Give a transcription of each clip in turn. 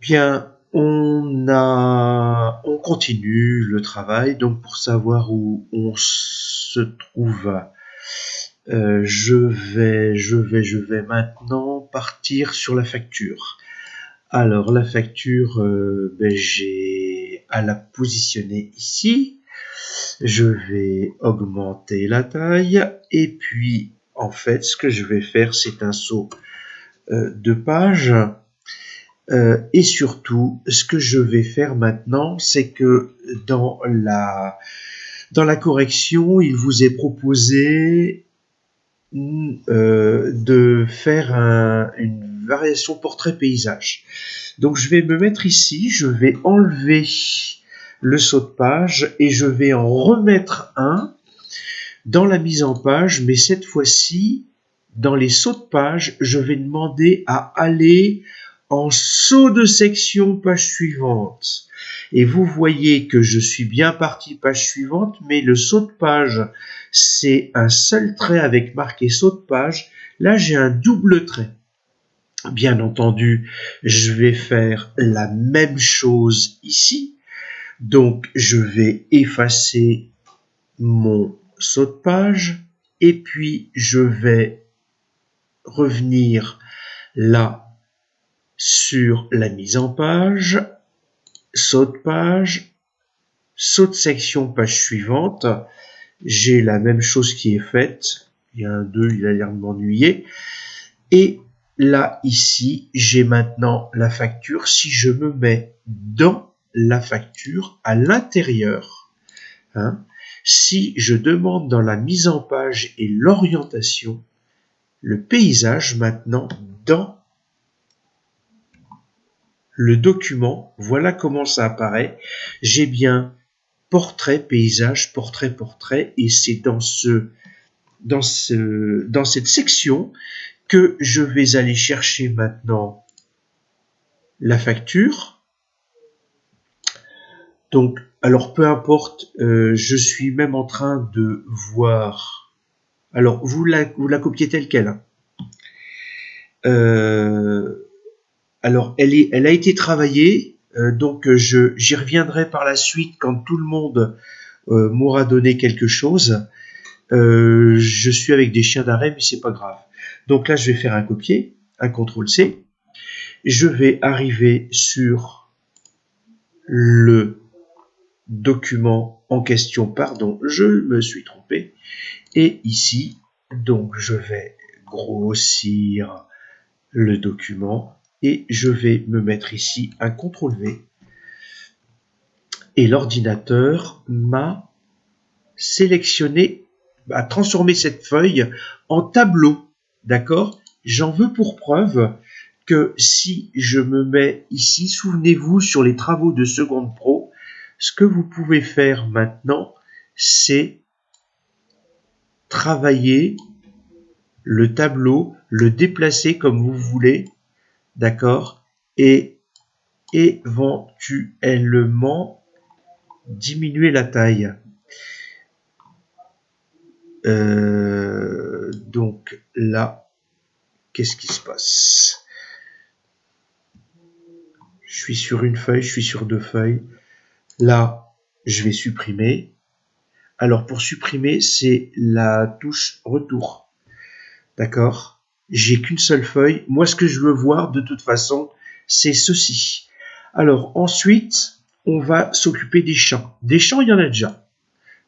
Bien, on continue le travail. Donc, pour savoir où on se trouve, je vais maintenant partir sur la facture. Alors, la facture, j'ai à la positionner ici. Je vais augmenter la taille et puis, en fait, ce que je vais faire, c'est un saut de page. Et surtout, ce que je vais faire maintenant, c'est que dans la correction, il vous est proposé de faire une variation portrait paysage. Donc je vais me mettre ici, je vais enlever le saut de page et je vais en remettre un dans la mise en page, mais cette fois-ci, dans les sauts de page, je vais demander à aller en saut de section page suivante. Et vous voyez que je suis bien parti page suivante, mais le saut de page, c'est un seul trait avec marqué saut de page. Là, j'ai un double trait. Bien entendu, je vais faire la même chose ici. Donc, je vais effacer mon saut de page et puis je vais revenir là sur la mise en page, saut de page, saut de section page suivante. J'ai la même chose qui est faite. Il y a un 2, il a l'air de m'ennuyer. Et là, ici, j'ai maintenant la facture. Si je me mets dans la facture, à l'intérieur, si je demande dans la mise en page et l'orientation, le paysage maintenant dans le document, voilà comment ça apparaît. J'ai bien portrait, paysage, portrait, portrait, et c'est dans cette section que je vais aller chercher maintenant la facture. Donc, alors peu importe, je suis même en train de voir. Alors, vous la copiez telle quelle. Alors, elle a été travaillée, donc j'y reviendrai par la suite quand tout le monde m'aura donné quelque chose. Je suis avec des chiens d'arrêt, mais c'est pas grave. Donc là, je vais faire un copier, un CTRL-C. Je vais arriver sur le document en question. Pardon, je me suis trompé. Et ici, donc je vais grossir le document et je vais me mettre ici un CTRL-V. Et l'ordinateur m'a sélectionné, a transformé cette feuille en tableau. D'accord? J'en veux pour preuve que si je me mets ici, souvenez-vous sur les travaux de Seconde Pro, ce que vous pouvez faire maintenant, c'est travailler le tableau, le déplacer comme vous voulez, d'accord? Et éventuellement diminuer la taille. Donc là, qu'est-ce qui se passe? Je suis sur une feuille, je suis sur deux feuilles. Là, je vais supprimer. Alors pour supprimer, c'est la touche retour. D'accord? J'ai qu'une seule feuille. Moi, ce que je veux voir, de toute façon, c'est ceci. Alors ensuite, on va s'occuper des champs. Des champs, il y en a déjà.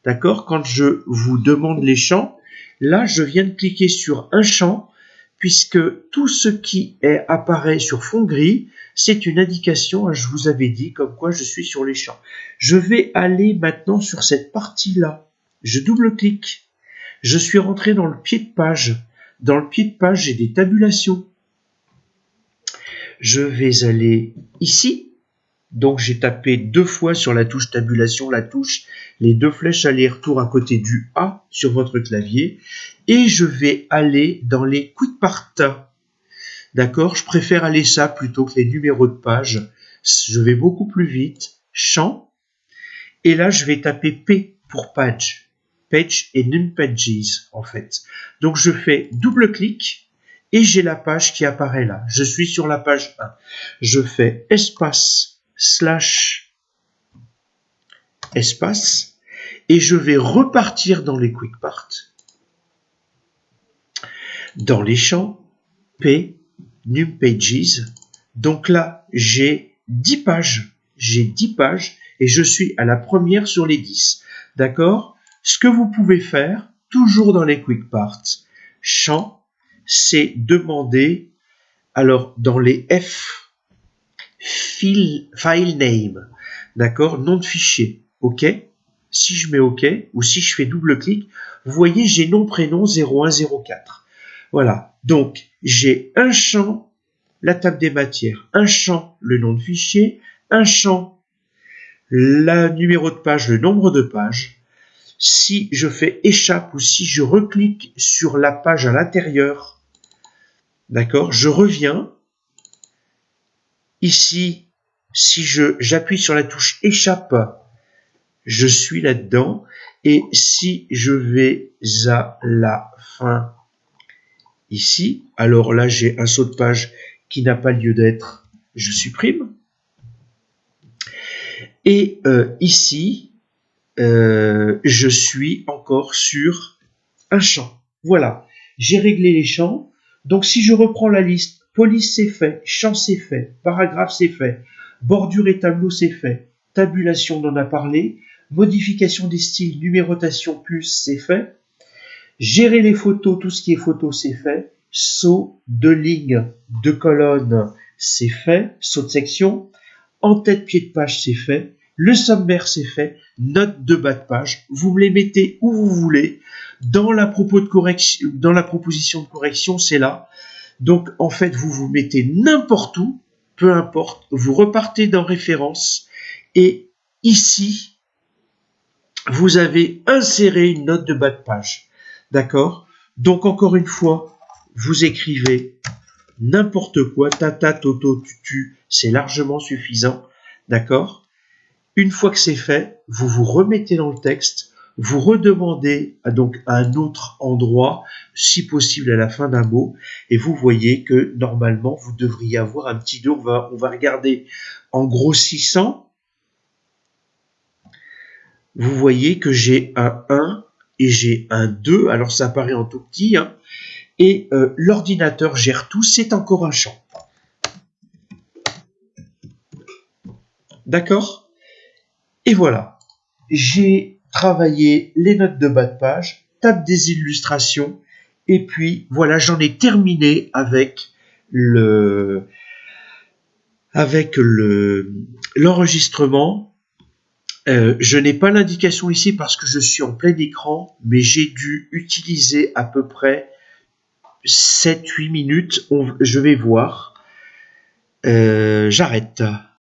D'accord? Quand je vous demande les champs, là, je viens de cliquer sur un champ, puisque tout ce qui apparaît sur fond gris, c'est une indication, je vous avais dit, comme quoi je suis sur les champs. Je vais aller maintenant sur cette partie-là. Je double-clique. Je suis rentré dans le pied de page. Dans le pied de page, j'ai des tabulations. Je vais aller ici. Donc, j'ai tapé 2 fois sur la touche tabulation, les 2 flèches aller-retour à côté du A sur votre clavier. Et je vais aller dans les quick part. D'accord? Je préfère aller ça plutôt que les numéros de page. Je vais beaucoup plus vite. Champ. Et là, je vais taper P pour page. Page et num pages, en fait. Donc, je fais double-clic. et j'ai la page qui apparaît là. Je suis sur la page 1. Je fais espace, slash, espace, et je vais repartir dans les quick parts. Dans les champs, P, Num Pages. Donc là, j'ai 10 pages. J'ai 10 pages et je suis à la première sur les 10. D'accord? Ce que vous pouvez faire, toujours dans les quick parts, champ, c'est demander, alors dans les F, file name, d'accord? Nom de fichier, OK? Si je mets OK, ou si je fais double-clic, vous voyez, j'ai nom, prénom 0104. Voilà, donc j'ai un champ, la table des matières, un champ, le nom de fichier, un champ, le numéro de page, le nombre de pages. Si je fais échappe ou si je reclique sur la page à l'intérieur, d'accord, je reviens. Ici, si j'appuie sur la touche échappe, je suis là-dedans. Et si je vais à la fin ici, alors là, j'ai un saut de page qui n'a pas lieu d'être. Je supprime. Et ici, je suis encore sur un champ. Voilà, j'ai réglé les champs. Donc si je reprends la liste, police c'est fait, champ c'est fait, paragraphe c'est fait, bordure et tableau c'est fait, tabulation on en a parlé, modification des styles, numérotation plus c'est fait, gérer les photos, tout ce qui est photo c'est fait, saut de ligne, de colonne c'est fait, saut de section, en tête pied de page c'est fait, le sommaire c'est fait, note de bas de page, vous me les mettez où vous voulez, dans la proposition de correction c'est là, donc en fait vous vous mettez n'importe où, peu importe, vous repartez dans référence et ici vous avez inséré une note de bas de page, d'accord? Donc encore une fois, vous écrivez n'importe quoi, tata, toto, tutu, c'est largement suffisant, d'accord? Une fois que c'est fait, vous vous remettez dans le texte, vous redemandez donc à un autre endroit, si possible à la fin d'un mot, et vous voyez que normalement, vous devriez avoir un petit 2, on va regarder en grossissant, vous voyez que j'ai un 1 et j'ai un 2, alors ça apparaît en tout petit, hein, et l'ordinateur gère tout, c'est encore un champ. D'accord? Et voilà, j'ai travaillé les notes de bas de page, table des illustrations, et puis voilà, j'en ai terminé avec l'enregistrement. Je n'ai pas l'indication ici parce que je suis en plein écran, mais j'ai dû utiliser à peu près 7-8 minutes. Je vais voir. J'arrête.